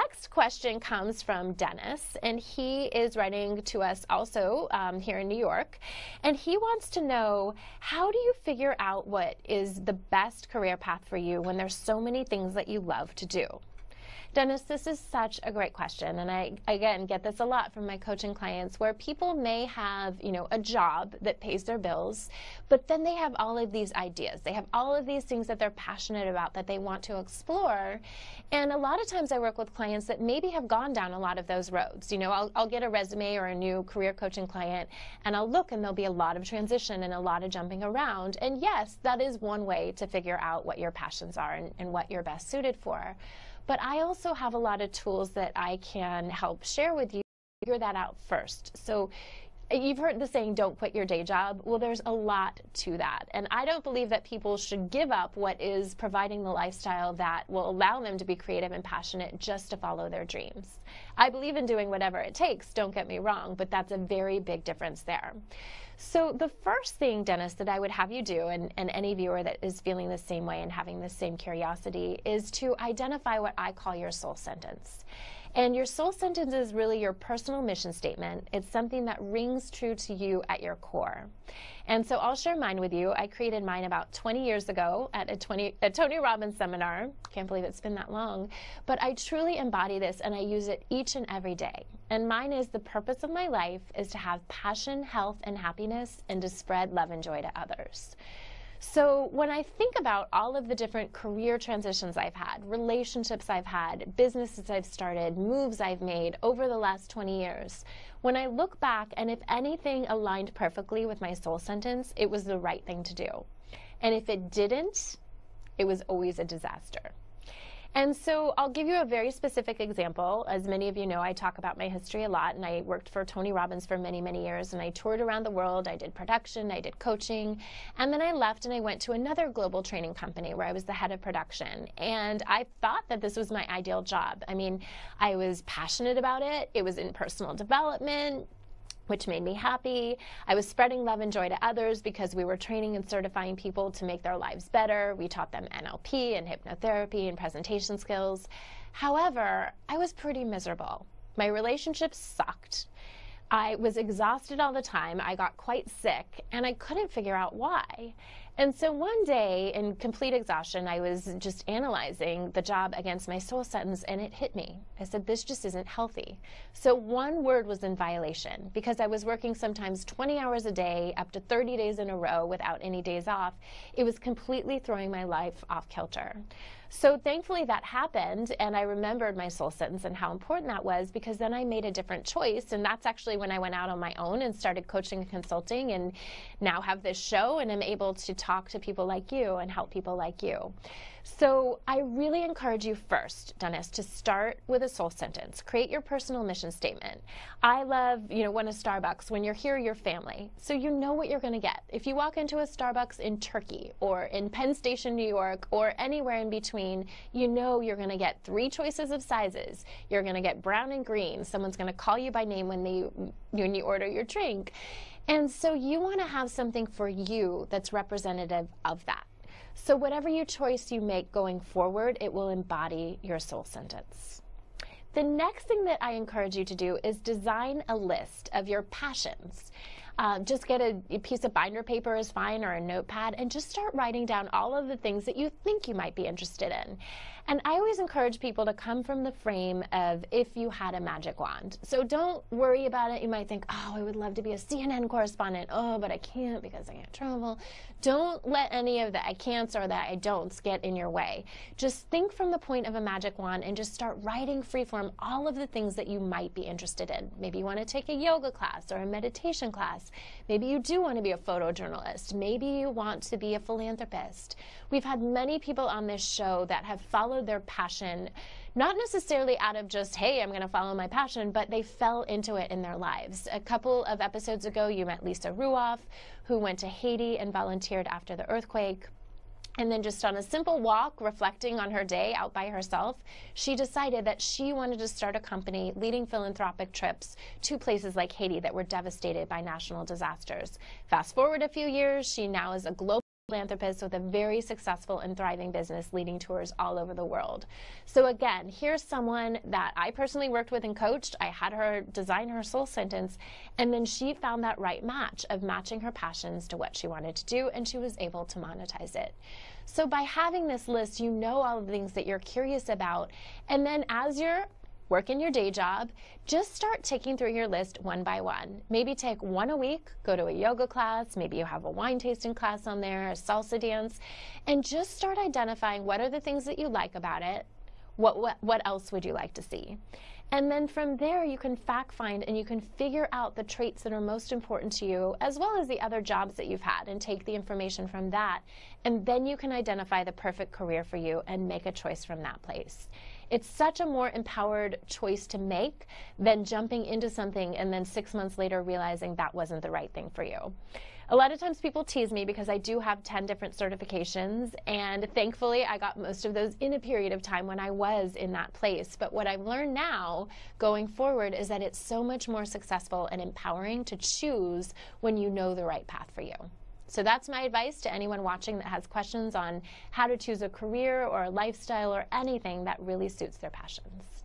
next question comes from Dennis, and he is writing to us also here in New York, and he wants to know, how do you figure out what is the best career path for you when there's so many things that you love to do? Dennis, this is such a great question, and I, again, get this a lot from my coaching clients, where people may have, a job that pays their bills, but then they have all of these ideas. They have all of these things that they're passionate about that they want to explore, and a lot of times I work with clients that maybe have gone down a lot of those roads. I'll get a resume or a new career coaching client, and I'll look, and there'll be a lot of transition and a lot of jumping around, and yes, that is one way to figure out what your passions are and what you're best suited for. But I also have a lot of tools that I can help share with you to figure that out first. So you've heard the saying, don't quit your day job. Well, there's a lot to that. And I don't believe that people should give up what is providing the lifestyle that will allow them to be creative and passionate just to follow their dreams. I believe in doing whatever it takes, don't get me wrong, but that's a very big difference there. So the first thing, Dennis, that I would have you do, and any viewer that is feeling the same way and having the same curiosity, is to identify what I call your soul sentence. And your soul sentence is really your personal mission statement. It's something that rings true to you at your core. And so I'll share mine with you. I created mine about 20 years ago at a Tony Robbins seminar. Can't believe it's been that long. But I truly embody this, and I use it each and every day. And mine is, the purpose of my life is to have passion, health, and happiness, and to spread love and joy to others. So when I think about all of the different career transitions I've had, relationships I've had, businesses I've started, moves I've made over the last 20 years, when I look back, and if anything aligned perfectly with my soul sentence, it was the right thing to do. And if it didn't, it was always a disaster. And so I'll give you a very specific example. As many of you know, I talk about my history a lot, and I worked for Tony Robbins for many, many years, and I toured around the world. I did production, I did coaching, and then I left and I went to another global training company where I was the head of production. And I thought that this was my ideal job. I mean, I was passionate about it. It was in personal development, which made me happy. I was spreading love and joy to others because we were training and certifying people to make their lives better. We taught them NLP and hypnotherapy and presentation skills. However, I was pretty miserable. My relationships sucked. I was exhausted all the time. I got quite sick, and I couldn't figure out why. And so one day, in complete exhaustion, I was just analyzing the job against my soul sentence, and it hit me. I said, this just isn't healthy. So one word was in violation, because I was working sometimes 20 hours a day, up to 30 days in a row without any days off. It was completely throwing my life off kilter. So thankfully that happened, and I remembered my soul sentence and how important that was, because then I made a different choice, and that's actually when I went out on my own and started coaching and consulting, and now have this show, and I'm able to talk to people like you and help people like you. So I really encourage you first, Dennis, to start with a soul sentence. Create your personal mission statement. I love, one of Starbucks, when you're here, you're family. So you know what you're going to get. If you walk into a Starbucks in Turkey or in Penn Station, New York, or anywhere in between, you know you're going to get 3 choices of sizes. You're going to get brown and green. Someone's going to call you by name when you order your drink. And so you want to have something for you that's representative of that. So whatever choice you make going forward, it will embody your soul sentence. The next thing that I encourage you to do is design a list of your passions. Just get a piece of binder paper is fine, or a notepad, and just start writing down all of the things that you think you might be interested in. And I always encourage people to come from the frame of, if you had a magic wand. So don't worry about it. You might think, oh, I would love to be a CNN correspondent. Oh, but I can't because I can't travel. Don't let any of the I can'ts or the I don'ts get in your way. Just think from the point of a magic wand and just start writing freeform all of the things that you might be interested in. Maybe you want to take a yoga class or a meditation class. Maybe you do want to be a photojournalist. Maybe you want to be a philanthropist. We've had many people on this show that have followed their passion, not necessarily out of just, hey, I'm going to follow my passion, but they fell into it in their lives. A couple of episodes ago, you met Lisa Ruoff, who went to Haiti and volunteered after the earthquake. And then just on a simple walk, reflecting on her day out by herself, she decided that she wanted to start a company leading philanthropic trips to places like Haiti that were devastated by national disasters. Fast forward a few years, she now is a global philanthropist with a very successful and thriving business leading tours all over the world. So again, here's someone that I personally worked with and coached. I had her design her soul sentence, and then she found that right match of matching her passions to what she wanted to do, and she was able to monetize it. So by having this list, you know all the things that you're curious about, and then as you're working your day job, just start ticking through your list one by one. Maybe take one a week, go to a yoga class, maybe you have a wine tasting class on there, a salsa dance, and just start identifying what are the things that you like about it, what else would you like to see. And then from there, you can fact find and you can figure out the traits that are most important to you, as well as the other jobs that you've had, and take the information from that. And then you can identify the perfect career for you and make a choice from that place. It's such a more empowered choice to make than jumping into something and then 6 months later realizing that wasn't the right thing for you. A lot of times people tease me because I do have 10 different certifications, and thankfully I got most of those in a period of time when I was in that place. But what I've learned now going forward is that it's so much more successful and empowering to choose when you know the right path for you. So that's my advice to anyone watching that has questions on how to choose a career or a lifestyle or anything that really suits their passions.